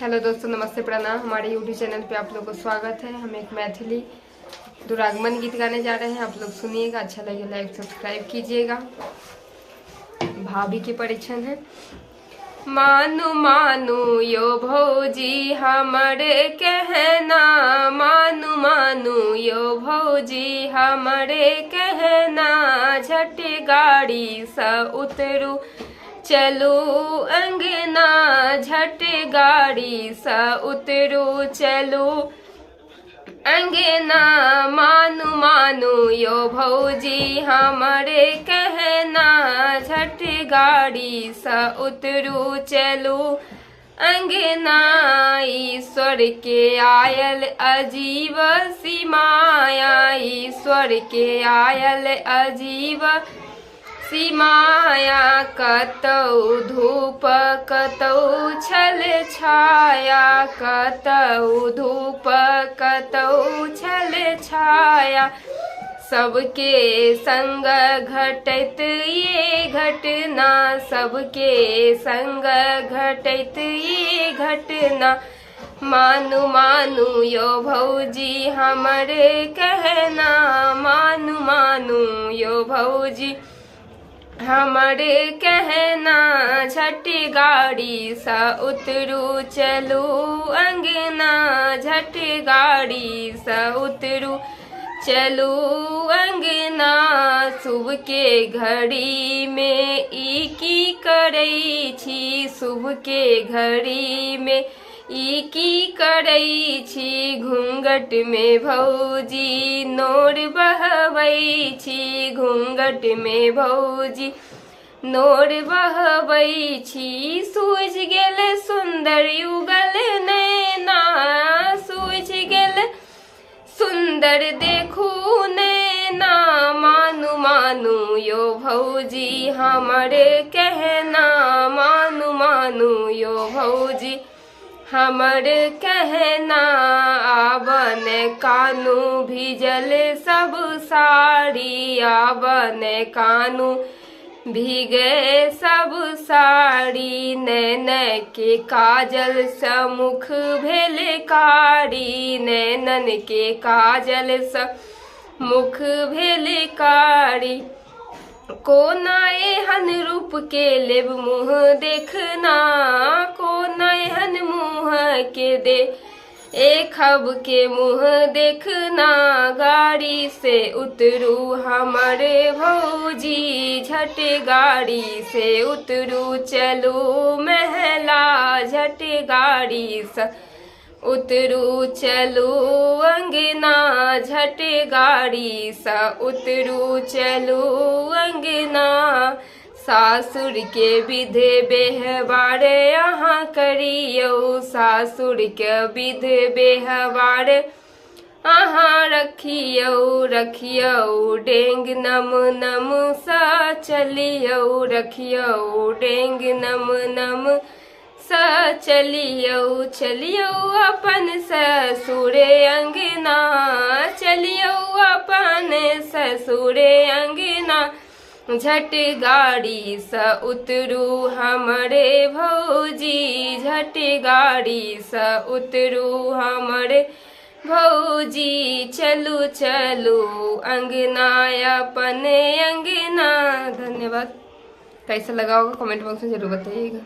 Hello दोस्तों, नमस्ते, प्रणाम। हमारे यूट्यूब चैनल पे आप लोग को स्वागत है। हम एक मैथिली दुरागमन गीत गाने जा रहे हैं। आप लोग सुनिएगा, अच्छा लगे लाइक सब्सक्राइब कीजिएगा। भाभी की परीक्षण है। मानु मानु यो भौजी हमरे कहना, मानु मानु यो भौजी हमरे कहना, झट गाड़ी सा उतरू चलो अंगना, झट गाड़ी सा उतरो चलो अंगना, मानु मानु यो भौजी हमरे कहना, झट गाड़ी सा उतरो चलो अंगना। ईश्वर के आयल अजीब सी माया, ईश्वर के आयल अजीब सी माया, कतौ धूप कतौ छल छाया, कतौ धूप कतौ छल छाया, सबके संग घटत ये घटना, सबके संग घटत ये घटना, मानु मानु यो भौजी हमरे कहना, मानु मानु यो भौजी हमरे कहना, झट गाड़ी सा उतरू चलो अंगना, झट गाड़ी सा उतरू चलो अंगना, शुभ के घड़ी में ई की करई छी, शुभ के घड़ी में ई की करई छी, घूंघट में भौजी नोर बहवई छी, घूंघट में भौजी नोर बहवई छी, सूझ गेल सुंदर युगल नैना, सूझ गेल सुंदर देखू नैना, मानु मानु यो भौजी हमरे कहना, मानु मानु यो भौजी हमर कहना, आवन कानू भिजल सब साड़ी, आवन कानू भीगे सब साड़ी, नैन के काजल समुख भेल कारी, नैनन के काजल समुख भेल कारी, कोना एहन रूप के लेब मुँह देखना, कोना एहन मुँह के दे एक खब के मुँह देखना, गाड़ी से उतरू हमारे भौजी, झट गाड़ी से उतरू चलो महला, झट गाड़ी से उतरू चलो अंगना, झट गाड़ी सा उतरू चलो अंगना, सासुर के विधि व्यवहार यहाँ करियो, सासुर के विधि व्यवहार अहाँ रखियो, रखियो डेंग नम नम सा चलियो, रखियो डेंग नम नम सा चलियो, चलियो अपन ससुरे अंगना, चलियो अपन ससुरे अंगना, झट गाड़ी सा उतरू हमरे भौजी, झट गाड़ी सा उतरू हमरे भौजी, चलू चलू अंगना अपने अंगना। धन्यवाद। कैसा लगा होगा कमेंट बॉक्स में जरूर बताइएगा।